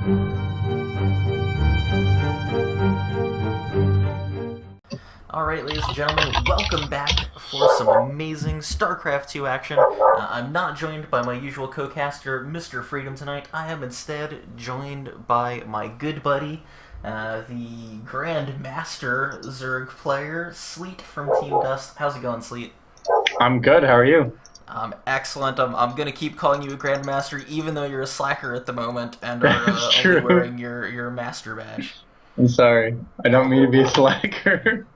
Alright, ladies and gentlemen, welcome back for some amazing StarCraft 2 action. I'm not joined by my usual co-caster, Mr. Freedom, tonight. I am instead joined by my good buddy, the Grand Master Zerg player, Sleet from Team Dust. How's it going, Sleet? I'm good, how are you? Excellent. I'm going to keep calling you a Grandmaster, even though you're a slacker at the moment and are only wearing your Master badge. I'm sorry. I don't mean to be a slacker.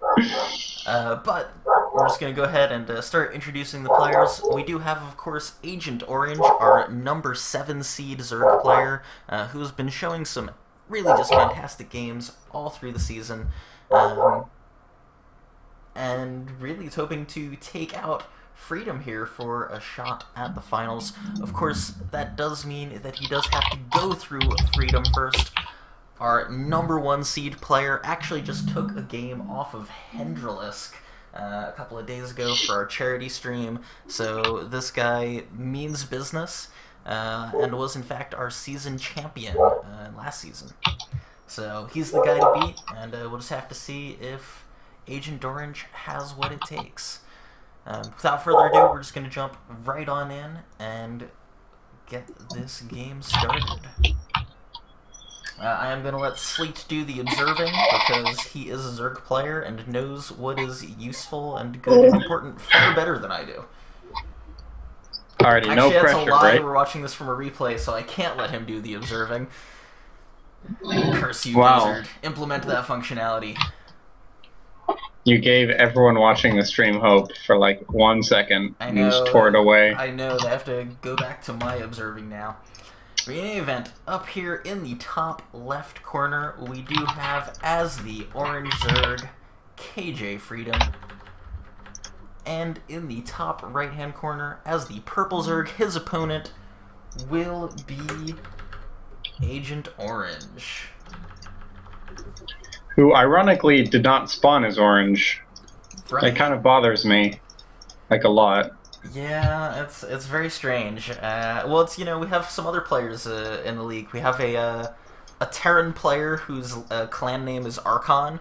But we're just going to go ahead and start introducing the players. We do have, of course, AgtOrange, our number 7 seed Zerg player, who's been showing some really just fantastic games all through the season, and really is hoping to take out Freedom here for a shot at the finals. Of course, that does mean that he does have to go through Freedom first. Our number 1 seed player actually just took a game off of Hendralisk a couple of days ago for our charity stream, so this guy means business, and was in fact our season champion last season. So he's the guy to beat, and we'll just have to see if AgtOrange has what it takes. Without further ado, we're just going to jump right on in and get this game started. I am going to let Sleet do the observing, because he is a Zerg player and knows what is useful and good and important far better than I do. Alrighty, no pressure, pressure, that's a lie. right? We're watching this from a replay, so I can't let him do the observing. Curse you, Wow. Blizzard. Implement that functionality. You gave everyone watching the stream hope for like 1 second I and know, just tore it away. I know, they have to go back to my observing now. In any event, up here in the top left corner, we do have, as the orange Zerg, KJ Freedom. And in the top right-hand corner, as the purple Zerg, his opponent will be AgtOrange. Who ironically did not spawn as orange. Right. It kind of bothers me, like a lot. Yeah, it's very strange. Well, it's, you know, we have some other players in the league. We have a Terran player whose clan name is Archon,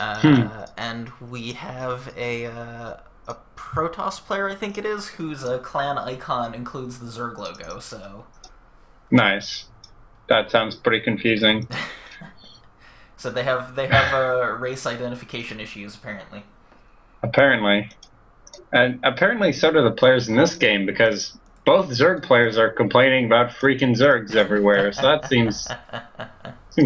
and we have a Protoss player, I think it is, whose clan icon includes the Zerg logo. So Nice. That sounds pretty confusing. so they have race identification issues apparently. Apparently. And apparently so do the players in this game, because both Zerg players are complaining about freaking Zergs everywhere, so that seems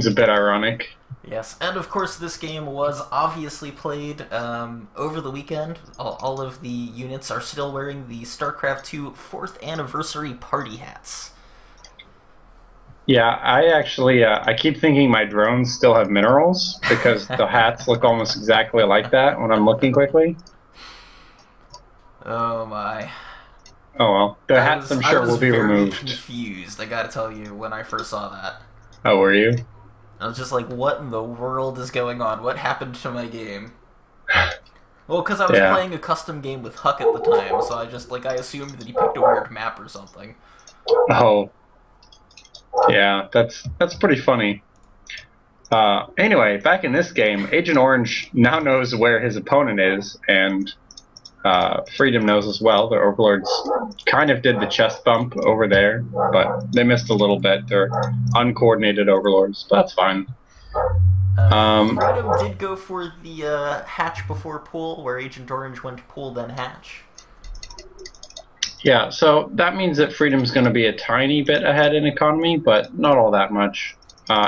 a bit ironic. Yes, and of course this game was obviously played over the weekend. All of the units are still wearing the StarCraft 2 4th anniversary party hats. Yeah, I actually, I keep thinking my drones still have minerals, because the hats look almost exactly like that when I'm looking quickly. Oh my. Oh well, the hats I'm sure will be removed. I was very confused, I gotta tell you, when I first saw that. Oh, were you? I was just like, what in the world is going on? What happened to my game? Well, because I was playing a custom game with Huck at the time, so I assumed that he picked a weird map or something. Oh. Yeah, that's pretty funny. Anyway, back in this game, AgtOrange now knows where his opponent is, and Freedom knows as well. The Overlords kind of did the chest bump over there, but they missed a little bit. They're uncoordinated Overlords, but that's fine. Freedom did go for the hatch before pool, where AgtOrange went pool then hatch. Yeah, so that means that Freedom's going to be a tiny bit ahead in economy, but not all that much.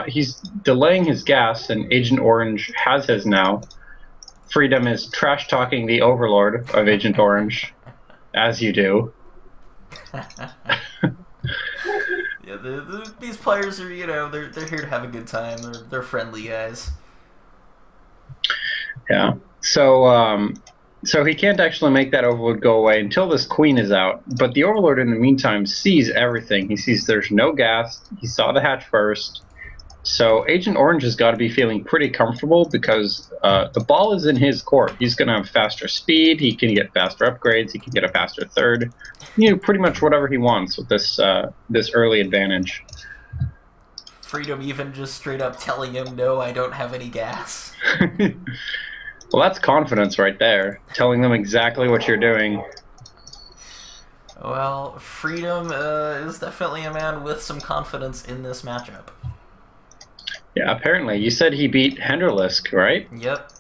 He's delaying his gas, and AgtOrange has his now. Freedom is trash-talking the Overlord of AgtOrange, as you do. Yeah, these players are, you know, they're here to have a good time. They're friendly guys. Yeah. So he can't actually make that Overlord go away until this Queen is out. But the Overlord, in the meantime, sees everything. He sees there's no gas. He saw the hatch first. So AgtOrange has got to be feeling pretty comfortable, because the ball is in his court. He's going to have faster speed. He can get faster upgrades. He can get a faster third. You know, pretty much whatever he wants with this this early advantage. Freedom even just straight up telling him, no, I don't have any gas. Well, that's confidence right there. Telling them exactly what you're doing. Well, Freedom is definitely a man with some confidence in this matchup. Yeah, apparently. You said he beat Henderlisk, right? Yep.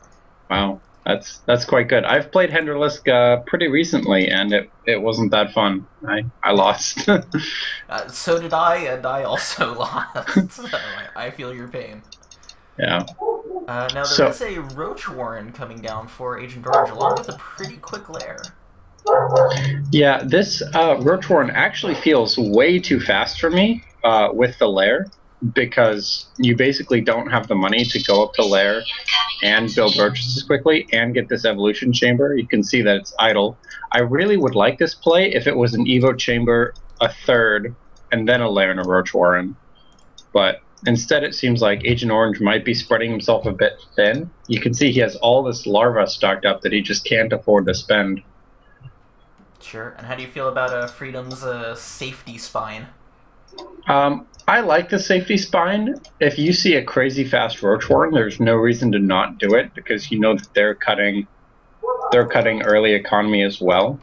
Wow, that's quite good. I've played Henderlisk pretty recently, and it wasn't that fun. I lost. So did I, and I also lost. So I feel your pain. Yeah. Now there is a Roach Warren coming down for Agent Orange, along with a pretty quick lair. Yeah, this Roach Warren actually feels way too fast for me with the lair, because you basically don't have the money to go up to lair and build roaches as quickly and get this evolution chamber. You can see that it's idle. I really would like this play if it was an Evo chamber, a third, and then a lair and a Roach Warren. But instead it seems like Agent Orange might be spreading himself a bit thin. You can see he has all this larva stocked up that he just can't afford to spend. Sure. And how do you feel about Freedom's safety spine? I like the safety spine. If you see a crazy fast Roach Warren, there's no reason to not do it, because you know that they're cutting early economy as well.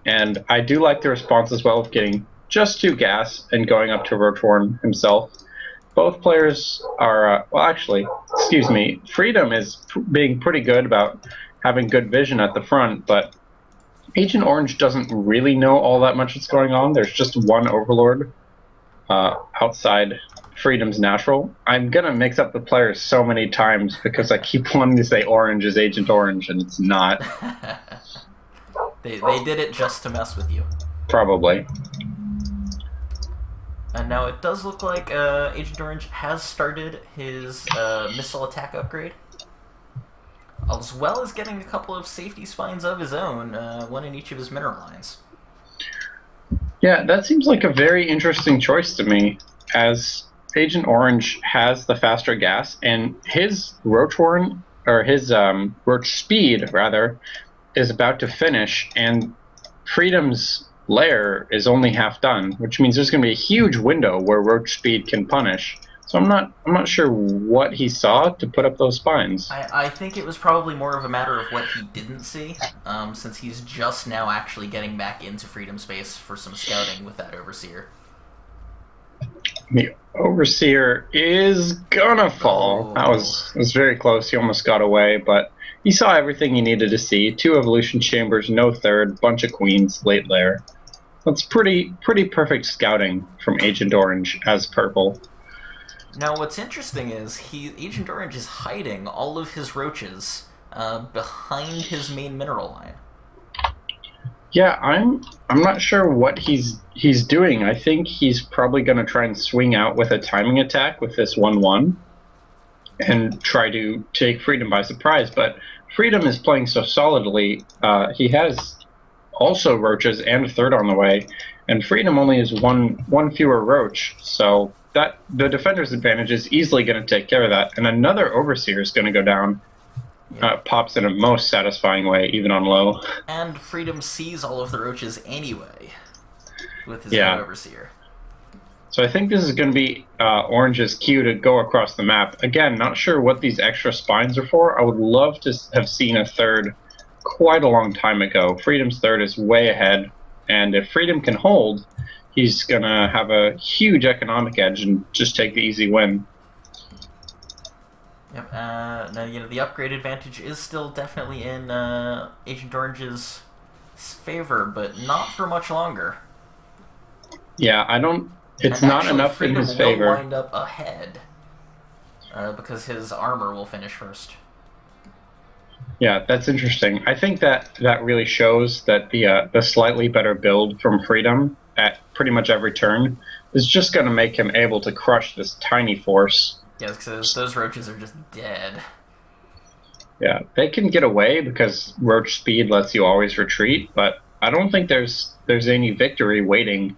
And I do like the response as well of getting just 2 gas and going up to Roach Warren himself. Both players are, well, actually, excuse me, Freedom is being pretty good about having good vision at the front, but Agent Orange doesn't really know all that much that's going on. There's just one Overlord outside Freedom's natural. I'm going to mix up the players so many times because I keep wanting to say Orange is Agent Orange, and it's not. They did it just to mess with you. Probably. And now it does look like Agent Orange has started his missile attack upgrade, as well as getting a couple of safety spines of his own, one in each of his mineral lines. Yeah, that seems like a very interesting choice to me, as Agent Orange has the faster gas, and his Roach Warren, or his Roach Speed, rather, is about to finish, and Freedom's lair is only half done, which means there's going to be a huge window where Roach Speed can punish. So I'm not sure what he saw to put up those spines. I think it was probably more of a matter of what he didn't see, since he's just now actually getting back into Freedom Space for some scouting with that Overseer. The Overseer is gonna fall. Oh. That was very close. He almost got away, but he saw everything he needed to see. 2 evolution chambers, no third, bunch of queens, late lair. That's pretty perfect scouting from Agent Orange as purple. Now, what's interesting is Agent Orange is hiding all of his roaches behind his main mineral line. Yeah, I'm not sure what he's doing. I think he's probably going to try and swing out with a timing attack with this 1/1 and try to take Freedom by surprise. But Freedom is playing so solidly. He has also roaches and a third on the way, and Freedom only has one fewer roach, so that the defender's advantage is easily going to take care of that. And another Overseer is going to go down. Pops in a most satisfying way, even on low. And Freedom sees all of the roaches anyway with his own Overseer. So I think this is going to be Orange's cue to go across the map. Again, not sure what these extra spines are for. I would love to have seen a third quite a long time ago. Freedom's third is way ahead, and if Freedom can hold, he's going to have a huge economic edge and just take the easy win. Yep. Now, the upgrade advantage is still definitely in Agent Orange's favor, but not for much longer. Yeah, it's not enough Freedom in his favor. will wind up ahead because his armor will finish first. Yeah, that's interesting. I think that really shows that the slightly better build from Freedom at pretty much every turn is just going to make him able to crush this tiny force. Yeah, because those roaches are just dead. Yeah, they can get away because Roach Speed lets you always retreat, but I don't think there's any victory waiting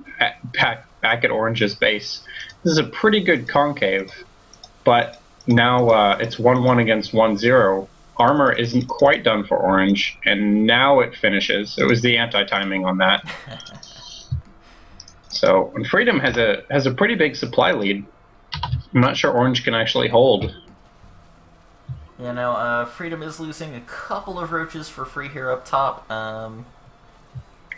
back at Orange's base. This is a pretty good concave, but now it's 1-1 against 1-0. Armor isn't quite done for Orange, and now it finishes. It was the anti-timing on that. So, and Freedom has a pretty big supply lead. I'm not sure Orange can actually hold. You know, Freedom is losing a couple of roaches for free here up top.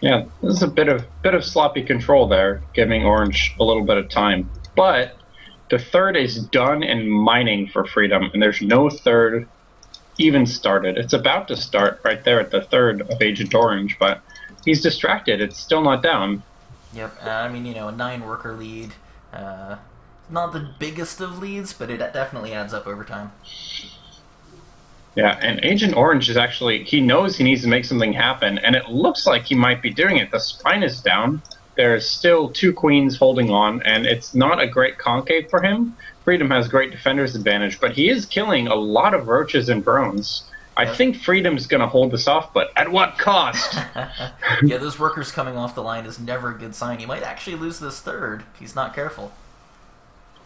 Yeah, this is a bit of sloppy control there, giving Orange a little bit of time. But the third is done and mining for Freedom, and there's no third even started. It's about to start right there at the third of Agent Orange, but he's distracted. It's still not down. Yep, I mean, you know, a 9-worker lead. Not the biggest of leads, but it definitely adds up over time. Yeah, and Agent Orange is actually, he knows he needs to make something happen, and it looks like he might be doing it. The spine is down. There's still 2 queens holding on, and it's not a great concave for him. Freedom has great defender's advantage, but he is killing a lot of roaches and drones. I think Freedom's going to hold this off, but at what cost? Yeah, those workers coming off the line is never a good sign. He might actually lose this third if he's not careful.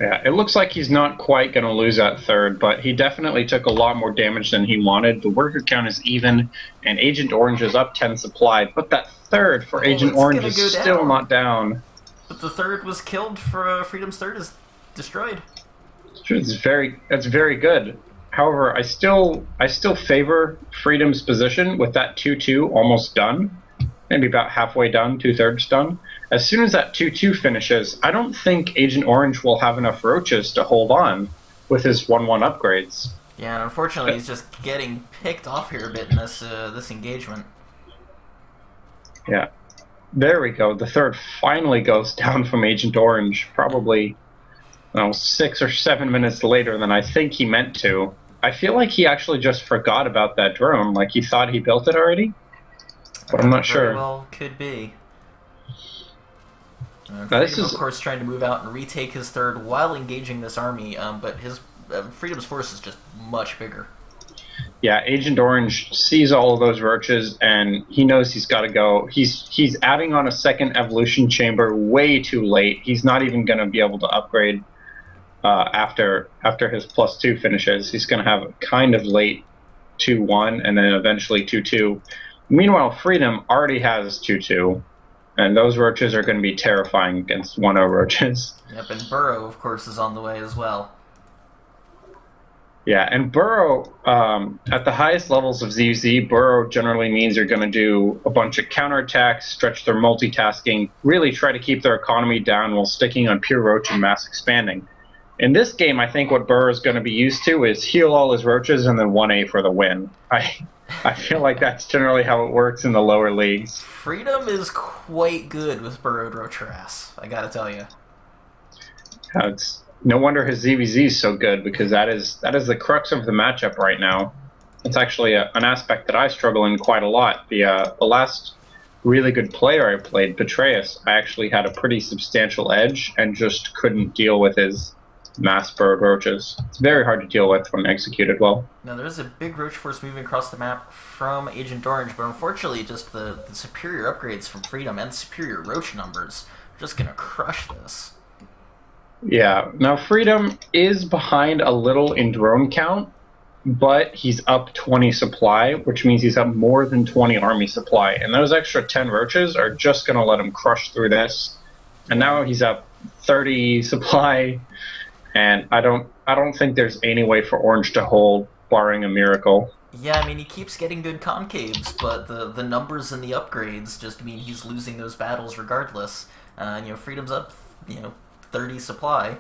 Yeah, it looks like he's not quite going to lose that third, but he definitely took a lot more damage than he wanted. The worker count is even, and Agent Orange is up 10 supply, but that third for Agent Orange is still not down. But the third was killed for Freedom's third is destroyed. It's very good. However, I still favor Freedom's position with that 2-2 almost done. Maybe about halfway done, 2/3 done. As soon as that 2-2 finishes, I don't think Agent Orange will have enough roaches to hold on with his 1-1 upgrades. Yeah, and unfortunately he's just getting picked off here a bit in this engagement. Yeah. There we go. The third finally goes down from Agent Orange, probably 6 or 7 minutes later than I think he meant to. I feel like he actually just forgot about that drone, like he thought he built it already. But I'm not sure. Well, could be. Freedom, of course, trying to move out and retake his third while engaging this army, but his Freedom's force is just much bigger. Yeah, Agent Orange sees all of those roaches, and he knows he's got to go. He's adding on a second evolution chamber way too late. He's not even going to be able to upgrade after his +2 finishes. He's going to have a kind of late 2-1, and then eventually 2-2. Meanwhile, Freedom already has 2-2, and those roaches are going to be terrifying against 1-0 roaches. Yep, and Burrow, of course, is on the way as well. Yeah, and Burrow, at the highest levels of ZZ, Burrow generally means you're going to do a bunch of counterattacks, stretch their multitasking, really try to keep their economy down while sticking on pure roach and mass expanding. In this game, I think what Burrow is going to be used to is heal all his roaches and then 1A for the win. I feel like that's generally how it works in the lower leagues. Freedom is quite good with burrowed roach harass, I gotta tell you. It's no wonder his ZVZ is so good, because that is the crux of the matchup right now. It's actually an aspect that I struggle in quite a lot. The last really good player I played, Petraeus, I actually had a pretty substantial edge and just couldn't deal with his mass burrowed roaches. It's very hard to deal with when executed well. Now, there's a big roach force moving across the map from Agent Orange, but unfortunately just the superior upgrades from Freedom and superior roach numbers are just going to crush this. Yeah, now Freedom is behind a little in drone count, but he's up 20 supply, which means he's up more than 20 army supply, and those extra 10 roaches are just going to let him crush through this. And now he's up 30 supply, and I don't think there's any way for Orange to hold, barring a miracle. Yeah, I mean, he keeps getting good concaves, but the numbers and the upgrades just mean he's losing those battles regardless. Freedom's up, 30 supply.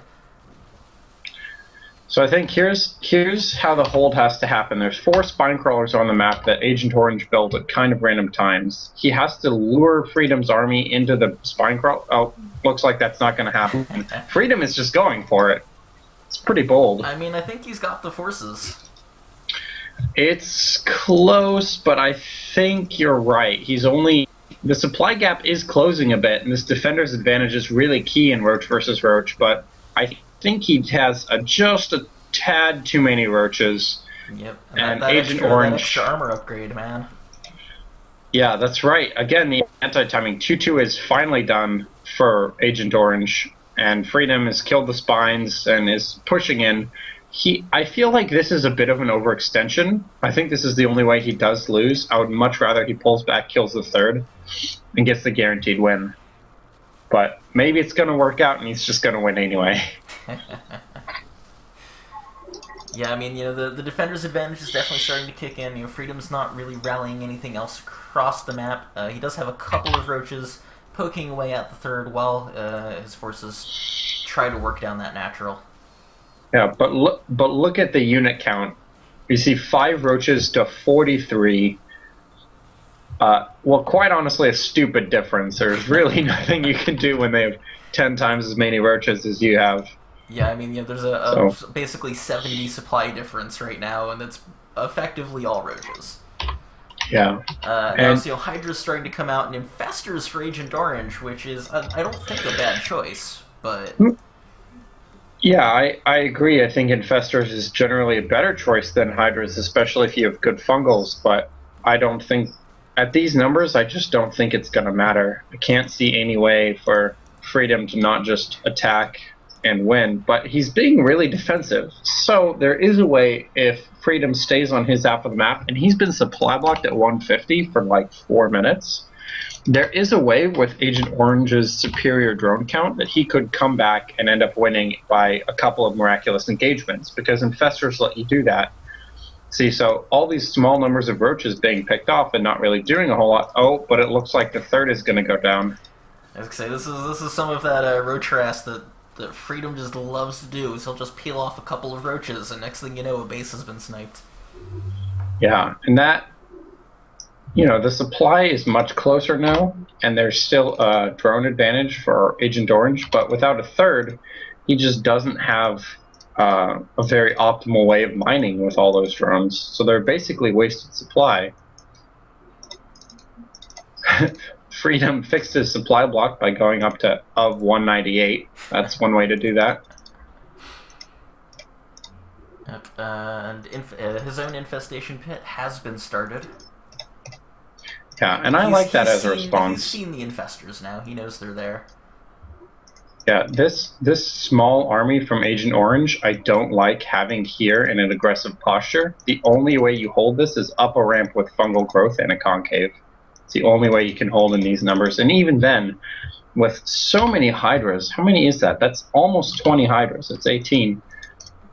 So I think here's how the hold has to happen. There's 4 spine crawlers on the map that Agent Orange built at kind of random times. He has to lure Freedom's army into the spine crawl. Oh, looks like that's not going to happen. Freedom is just going for it. It's pretty bold. I mean, I think he's got the forces. It's close, but I think you're right. The supply gap is closing a bit, and this defender's advantage is really key in Roach versus Roach, but I think he has just a tad too many roaches. Yep, and Agent Orange... That extra armor upgrade, man. Yeah, that's right. Again, the anti-timing 2-2 is finally done for Agent Orange, and Freedom has killed the spines and is pushing in. I feel like this is a bit of an overextension. I think this is the only way he does lose. I would much rather he pulls back, kills the third, and gets the guaranteed win. But maybe it's going to work out and he's just going to win anyway. Yeah, I mean, the defender's advantage is definitely starting to kick in. Freedom's not really rallying anything else across the map. He does have a couple of roaches poking away at the third while his forces try to work down that natural. Yeah, but look at the unit count. You see 5 roaches to 43. Well, quite honestly, a stupid difference. There's really nothing you can do when they have 10 times as many roaches as you have. Yeah, I mean, there's a basically 70 supply difference right now, and it's effectively all roaches. Yeah. Now, Hydra's starting to come out, and Infestors for Agent Orange, which is, I don't think, a bad choice, but... Yeah, I agree. I think Infestors is generally a better choice than Hydras, especially if you have good fungals, but I don't think... At these numbers, I just don't think it's going to matter. I can't see any way for Freedom to not just attack and win, but he's being really defensive. So there is a way if Freedom stays on his half of the map, and he's been supply blocked at 150 for like 4 minutes. There is a way with Agent Orange's superior drone count that he could come back and end up winning by a couple of miraculous engagements, because Infestors let you do that. See, so all these small numbers of roaches being picked off and not really doing a whole lot. Oh, but it looks like the third is going to go down. I was going to say, this is some of that roach harass that Freedom just loves to do. Is he'll just peel off a couple of roaches, and next thing you know, a base has been sniped. Yeah, and that, the supply is much closer now, and there's still a drone advantage for Agent Orange, but without a third, he just doesn't have a very optimal way of mining with all those drones. So they're basically wasted supply. Freedom fixed his supply block by going up to 198. That's one way to do that. Yep, and his own infestation pit has been started. Yeah, and I like that as a response. He's seen the infestors now. He knows they're there. Yeah, this small army from Agent Orange, I don't like having here in an aggressive posture. The only way you hold this is up a ramp with fungal growth and a concave. It's the only way you can hold in these numbers. And even then, with so many Hydras, how many is that? That's almost 20 Hydras. It's 18.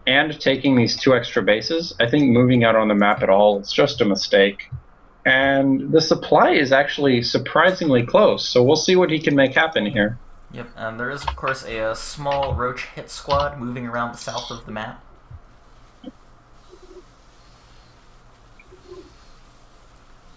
And taking these 2 extra bases, I think moving out on the map at all is just a mistake. And the supply is actually surprisingly close, so we'll see what he can make happen here. Yep, and there is, of course, a small roach hit squad moving around the south of the map.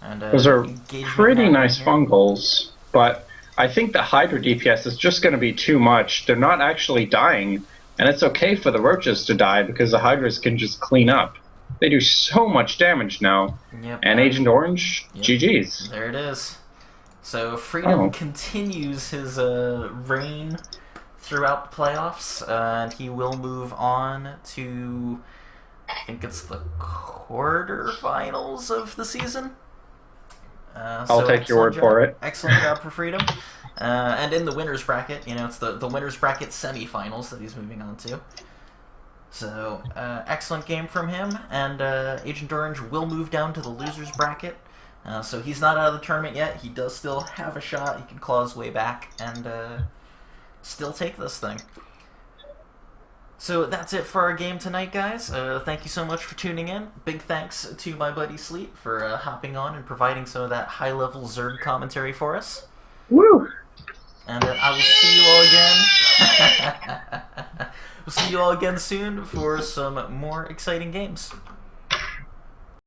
And, those are pretty nice fungals, but I think the Hydra DPS is just going to be too much. They're not actually dying, and it's okay for the roaches to die because the Hydras can just clean up. They do so much damage now. Yep, and Agent Orange, yep. GG's. There it is. So Freedom continues his reign throughout the playoffs, and he will move on to, I think it's the quarterfinals of the season. I'll take your word for it. Excellent job for Freedom. And in the winner's bracket, it's the winner's bracket semifinals that he's moving on to. So, excellent game from him, and Agent Orange will move down to the loser's bracket. So he's not out of the tournament yet. He does still have a shot. He can claw his way back and still take this thing. So that's it for our game tonight, guys. Thank you so much for tuning in. Big thanks to my buddy Sleet for hopping on and providing some of that high-level Zerg commentary for us. Woo! And I will see you all again. We'll see you all again soon for some more exciting games.